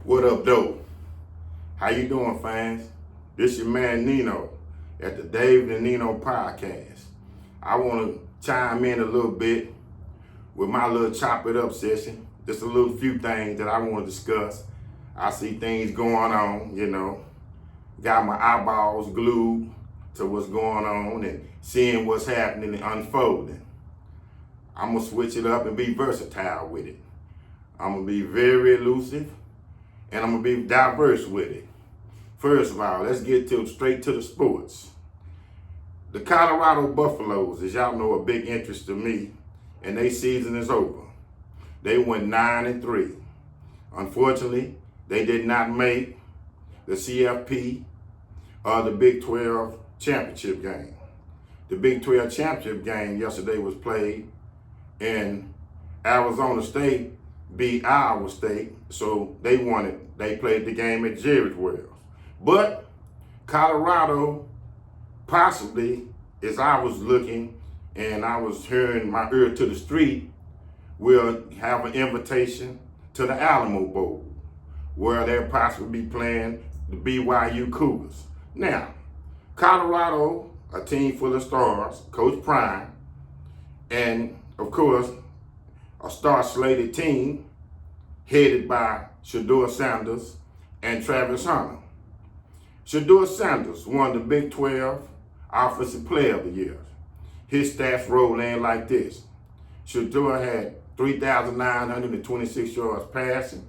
What up, though? How you doing, fans? This your man Nino at the David and Nino podcast. I want to chime in a little bit with my little chop it up session. Just a little few things that I want to discuss. I see things going on, got my eyeballs glued to what's going on and seeing what's happening and unfolding. I'm going to switch it up and be versatile with it. I'm going to be very elusive and I'm going to be diverse with it. First of all, let's get straight to the sports. The Colorado Buffaloes, as y'all know, are a big interest to me, and their season is over. They went 9-3. Unfortunately, they did not make the CFP or the Big 12 championship game. The Big 12 championship game yesterday was played in Arizona State beat Iowa State, so they won it. They played the game at Jerry's World. But Colorado possibly, as I was looking and I was hearing my ear to the street, will have an invitation to the Alamo Bowl, where they'll possibly be playing the BYU Cougars. Now, Colorado, a team full of stars, Coach Prime, and of course, a star-slated team headed by Shedeur Sanders and Travis Hunter. Shedeur Sanders won the Big 12 Offensive Player of the Year. His stats roll in like this. Shedeur had 3,926 yards passing.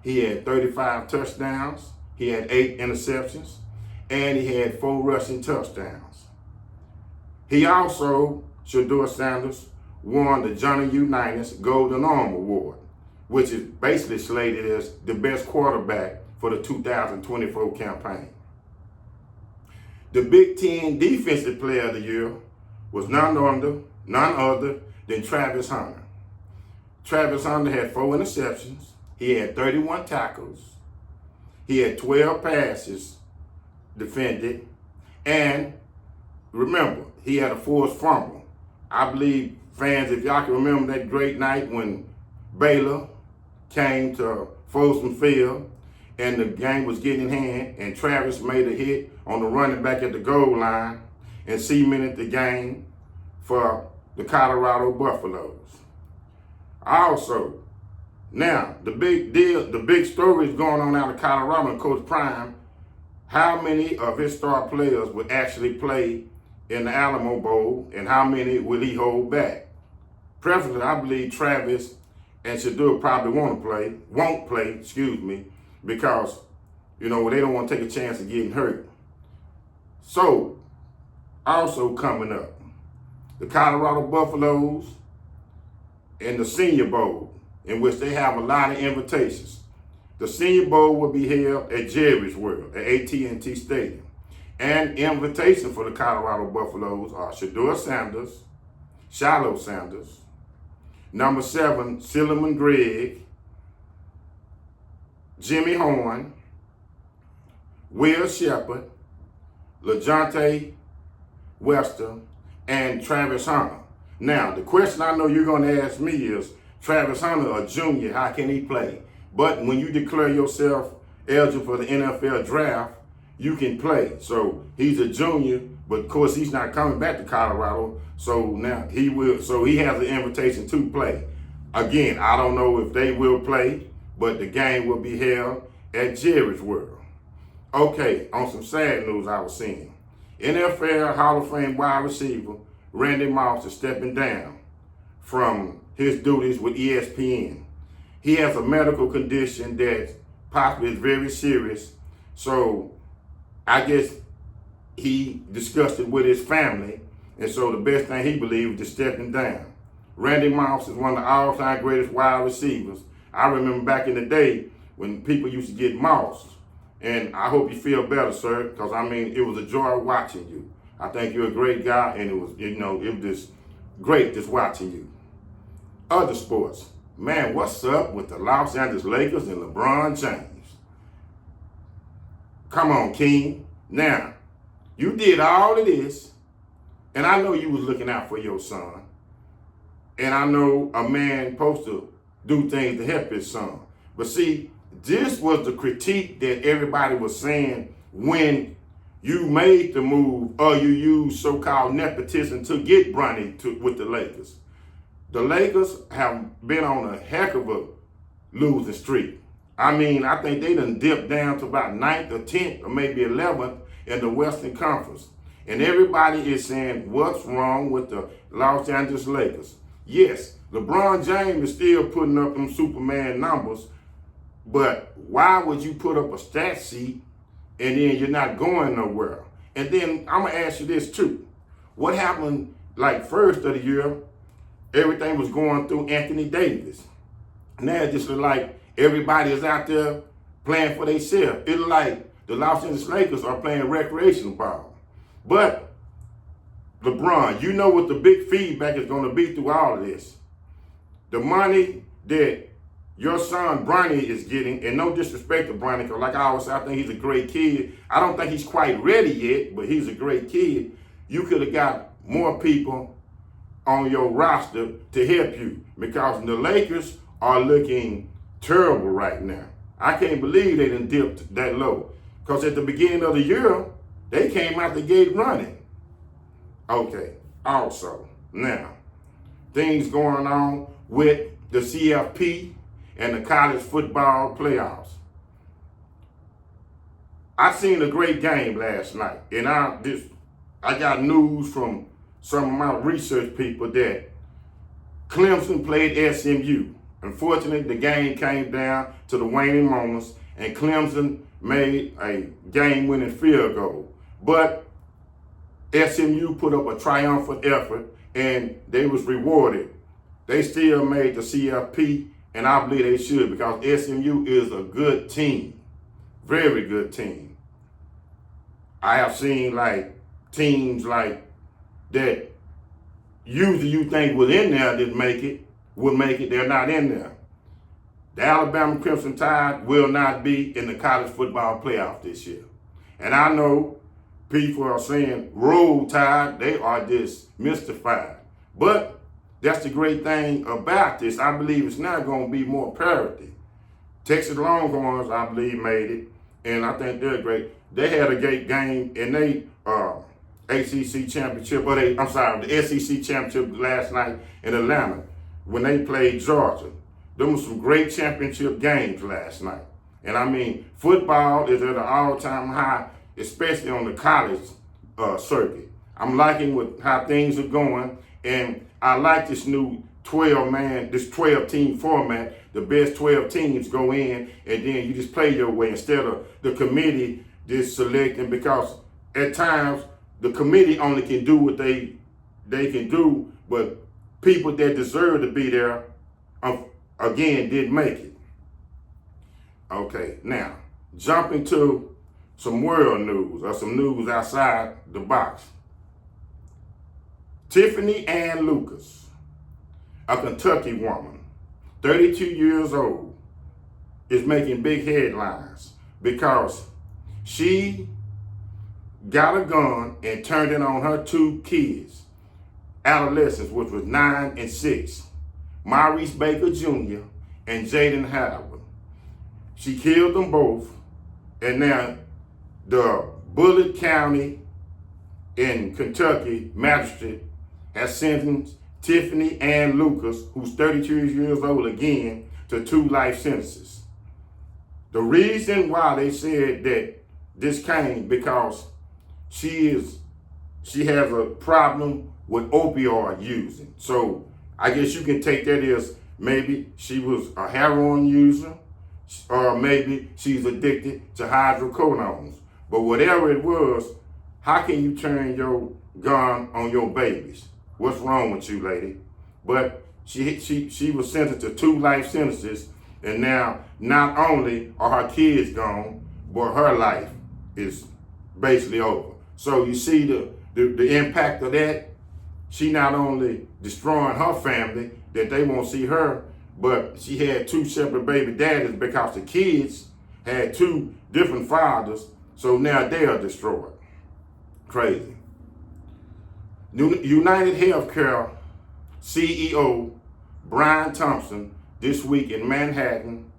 He had 35 touchdowns. He had 8 interceptions. And he had 4 rushing touchdowns. He also, Shedeur Sanders, won the Johnny Unitas Golden Arm Award, which is basically slated as the best quarterback for the 2024 campaign. The Big Ten Defensive Player of the Year was none other than Travis Hunter. Travis Hunter had 4 interceptions. He had 31 tackles. He had 12 passes defended. And remember, he had a forced fumble. I believe, fans, if y'all can remember that great night when Baylor came to Folsom Field and the game was getting in hand and Travis made a hit on the running back at the goal line and cemented the game for the Colorado Buffaloes. Also, now, the big story is going on out of Colorado and Coach Prime. How many of his star players would actually play in the Alamo Bowl and how many will he hold back? Preferably, I believe Travis and Shedeur probably won't play, because, they don't want to take a chance of getting hurt. So, also coming up, the Colorado Buffaloes and the Senior Bowl, in which they have a lot of invitations. The Senior Bowl will be held at Jerry's World, at AT&T Stadium. And invitation for the Colorado Buffaloes are Shedeur Sanders, Shiloh Sanders, number 7, Silliman Gregg, Jimmy Horn, Will Shepard, LeJohntay Wester, and Travis Hunter. Now, the question I know you're going to ask me is, Travis Hunter, a junior, how can he play? But when you declare yourself eligible for the NFL draft, you can play. So he's a junior, but of course he's not coming back to Colorado. So now he has an invitation to play. Again, I don't know if they will play, but the game will be held at Jerry's World. Okay, on some sad news I was seeing. NFL Hall of Fame wide receiver Randy Moss is stepping down from his duties with ESPN. He has a medical condition that possibly is very serious. So I guess he discussed it with his family. And so the best thing he believed is stepping down. Randy Moss is one of the all-time greatest wide receivers. I remember back in the day when people used to get Moss. And I hope you feel better, sir, because it was a joy watching you. I think you're a great guy, and it was just great just watching you. Other sports. Man, what's up with the Los Angeles Lakers and LeBron James? Come on, King. Now, you did all of this, and I know you was looking out for your son. And I know a man supposed to do things to help his son. But see, this was the critique that everybody was saying when you made the move or you used so-called nepotism to get Bronny with the Lakers. The Lakers have been on a heck of a losing streak. I mean, I think they done dipped down to about 9th or 10th or maybe 11th in the Western Conference. And everybody is saying, what's wrong with the Los Angeles Lakers? Yes, LeBron James is still putting up them Superman numbers, but why would you put up a stat sheet and then you're not going nowhere? And then I'm going to ask you this too. What happened like first of the year, everything was going through Anthony Davis. Now it just look like everybody is out there playing for themselves. It look like the Los Angeles Lakers are playing recreational ball. But LeBron, you know what the big feedback is going to be through all of this. The money that your son Bronny is getting, and no disrespect to Bronny, because like I always say, I think he's a great kid. I don't think he's quite ready yet, but he's a great kid. You could have got more people on your roster to help you, because the Lakers are looking terrible right now. I can't believe they done dipped that low, because at the beginning of the year, they came out the gate running. Okay, also, now, things going on with the CFP and the college football playoffs. I seen a great game last night, and I got news from some of my research people that Clemson played SMU. Unfortunately, the game came down to the waning moments, and Clemson made a game-winning field goal. But SMU put up a triumphant effort, and they was rewarded. They still made the CFP, and I believe they should, because SMU is a good team, very good team. I have seen like teams like that usually you think was in there would make it, they're not in there. The Alabama Crimson Tide will not be in the college football playoff this year. And I know people are saying Roll Tide, they are just mystified. But that's the great thing about this. I believe it's not going to be more parity. Texas Longhorns, I believe, made it, and I think they're great. They had a great game in they ACC championship, the SEC championship last night in Atlanta when they played Georgia. There was some great championship games last night. And I mean, football is at an all-time high, especially on the college circuit. I'm liking with how things are going, and I like this new 12-team format. The best 12 teams go in, and then you just play your way instead of the committee just selecting, because at times the committee only can do what they can do, but people that deserve to be there, again, didn't make it. Okay, now, jumping to some world news, or some news outside the box. Tiffany Ann Lucas, a Kentucky woman, 32 years old, is making big headlines because she got a gun and turned it on her two kids, adolescents, which was 9 and 6, Maurice Baker Jr. and Jaden Howard. She killed them both, and now the Bullitt County in Kentucky magistrate has sentenced Tiffany Ann Lucas, who's 32 years old again, to 2 life sentences. The reason why they said that this came because she has a problem with opioid using. So I guess you can take that as maybe she was a heroin user, or maybe she's addicted to hydrocodones. But whatever it was, how can you turn your gun on your babies? What's wrong with you, lady? But she was sentenced to 2 life sentences, and now not only are her kids gone, but her life is basically over. So you see the impact of that. She not only destroying her family, that they won't see her, but she had 2 separate baby daddies because the kids had 2 different fathers, so now they are destroyed. Crazy. United Healthcare CEO Brian Thompson this week in Manhattan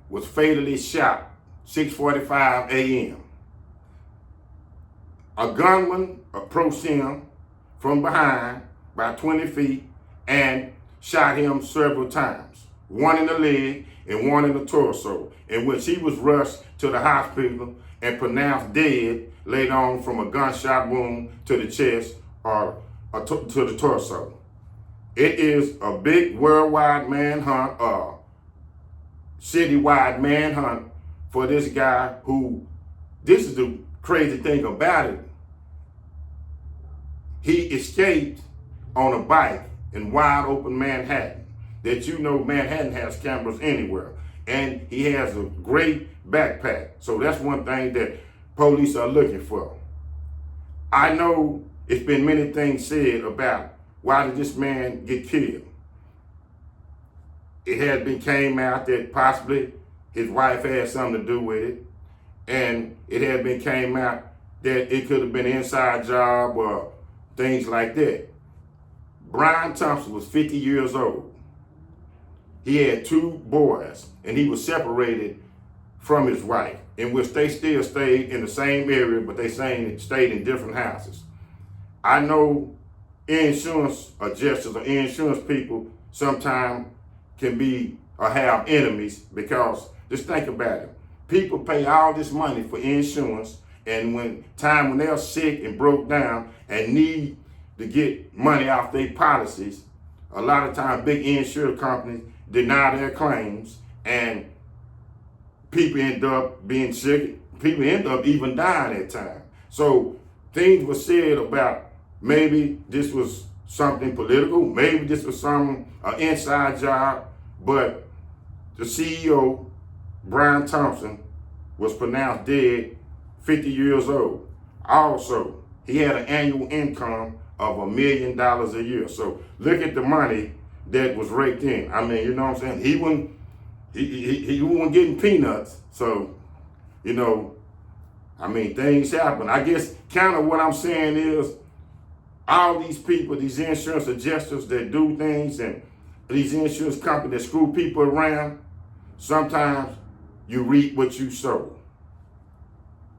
was fatally shot 6:45 a.m. A gunman approached him from behind by 20 feet and shot him several times, one in the leg and one in the torso, in which he was rushed to the hospital and pronounced dead later on from a gunshot wound to the chest or to the torso. It is a big worldwide manhunt, citywide manhunt for this guy who, this is the crazy thing about it, he escaped on a bike in wide open Manhattan. That you know Manhattan has cameras anywhere. And he has a great backpack. So that's one thing that police are looking for. I know it's been many things said about why did this man get killed. It had been came out that possibly his wife had something to do with it. And it had been came out that it could have been an inside job or things like that. Brian Thompson was 50 years old. He had 2 boys, and he was separated from his wife, in which they still stayed in the same area, but they stayed in different houses. I know insurance adjusters or insurance people sometimes can be or have enemies, because just think about it. People pay all this money for insurance, and when they're sick and broke down and need to get money off their policies, a lot of times big insurance companies deny their claims, and people end up being sick. People end up even dying at times. So things were said about maybe this was something political, maybe this was an inside job, but the CEO, Brian Thompson, was pronounced dead, 50 years old. Also, he had an annual income of $1 million a year. So look at the money that was raked in. I mean, you know what I'm saying? He wasn't getting peanuts. So, you know, I mean, things happen. I guess kind of what I'm saying is all these people, these insurance adjusters that do things, and these insurance companies that screw people around, sometimes you reap what you sow.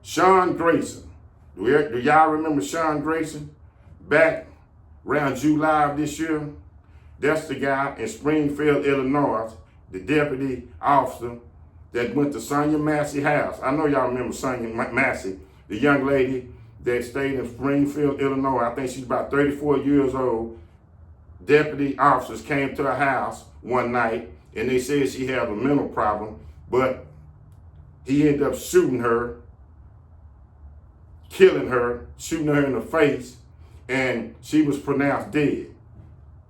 Sean Grayson. Do y'all remember Sean Grayson? Back around July of this year, that's the guy in Springfield, Illinois, the deputy officer that went to Sonia Massey's house. I know y'all remember Sonia Massey, the young lady that stayed in Springfield, Illinois. I think she's about 34 years old. Deputy officers came to her house one night, and they said she had a mental problem, but he ended up shooting her, killing her, shooting her in the face, and she was pronounced dead.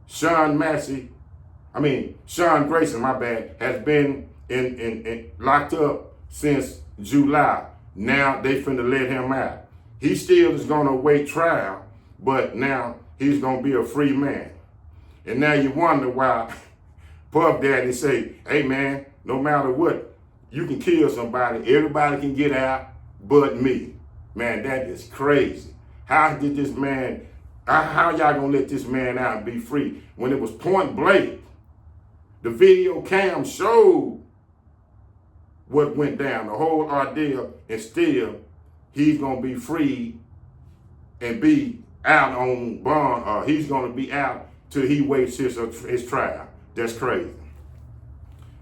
Sean Grayson, has been in locked up since July. Now they finna let him out. He still is gonna await trial, but now he's gonna be a free man. And now you wonder why Puff Daddy say, hey man, no matter what, you can kill somebody, everybody can get out but me. Man, that is crazy. How y'all gonna let this man out and be free when it was point blank? The video cam showed what went down, the whole ordeal, and still he's gonna be free and be out on bond, or he's gonna be out till he waits his trial. That's crazy.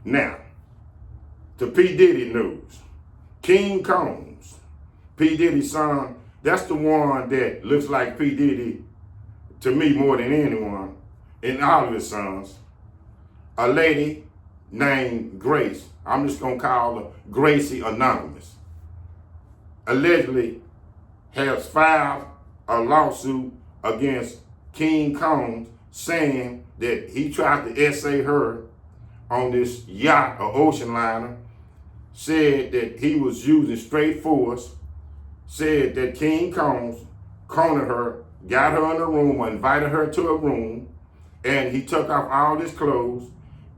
Now, to P. Diddy news. King Combs, P. Diddy's son, that's the one that looks like P. Diddy to me more than anyone, and all of his sons. A lady named Grace, I'm just gonna call her Gracie Anonymous, allegedly has filed a lawsuit against King Combs saying that he tried to essay her on this yacht or ocean liner, said that he was using straight force, said that King Combs cornered her, got her in a room, or invited her to a room, and he took off all his clothes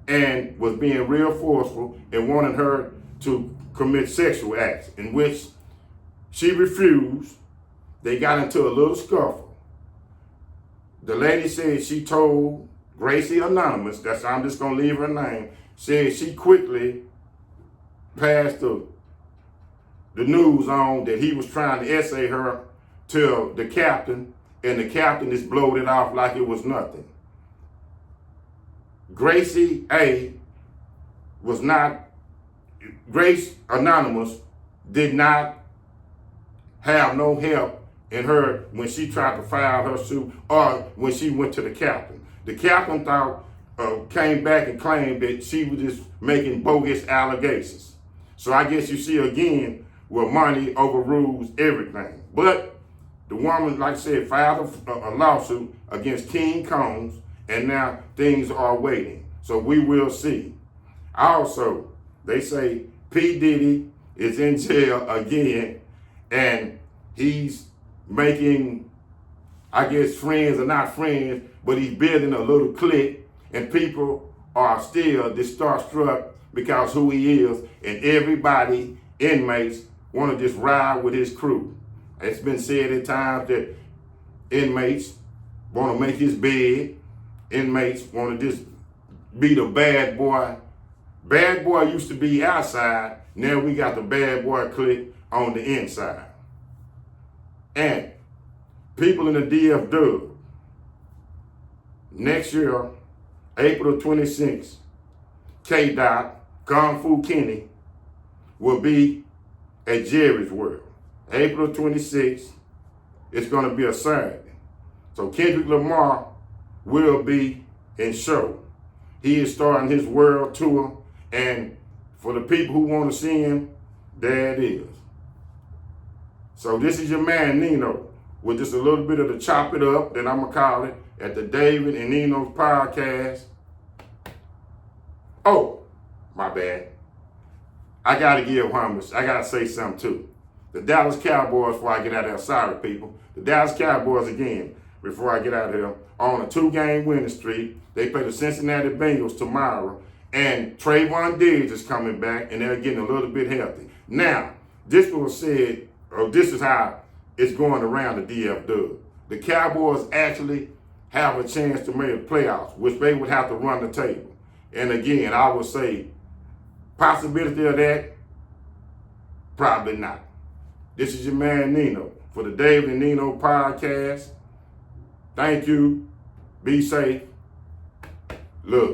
and was being real forceful and wanted her to commit sexual acts, in which she refused. They got into a little scuffle. The lady said she told Gracie Anonymous, I'm just gonna leave her name, said she quickly passed the news on that he was trying to essay her to the captain, and the captain just blowed it off like it was nothing. Gracie A was not, Grace Anonymous did not have no help in her when she tried to file her suit or when she went to the captain. The captain came back and claimed that she was just making bogus allegations. So I guess you see again where money overrules everything. But the woman, like I said, filed a lawsuit against King Combs, and now things are waiting. So we will see. Also, they say P. Diddy is in jail again, and he's making, I guess, friends or not friends, but he's building a little clique, and people are still starstruck because who he is, and everybody, inmates, want to just ride with his crew. It's been said at times that inmates want to make his bed. Inmates want to just be the bad boy. Bad boy used to be outside. Now we got the bad boy clique on the inside. And people in the DFW, next year, April 26th, K-Dot, Kung Fu Kenny, will be at Jerry's World. April 26th, it's going to be a Saturday. So Kendrick Lamar will be in show. He is starting his world tour, and for the people who want to see him, there it is. So this is your man Nino with just a little bit of the chop it up that I'm going to call it at the David and Nino's podcast. Oh, my bad. I got to give homage. I got to say something too. The Dallas Cowboys, before I get out of here, sorry people, the Dallas Cowboys again, before I get out of here, on a 2-game winning streak. They play the Cincinnati Bengals tomorrow, and Trayvon Diggs is coming back, and they're getting a little bit healthy. Now, this was said, or this is how it's going around the DFW. The Cowboys actually have a chance to make the playoffs, which they would have to run the table. And again, I would say, possibility of that, probably not. This is your man Nino for the David and Nino podcast. Thank you. Be safe. Look.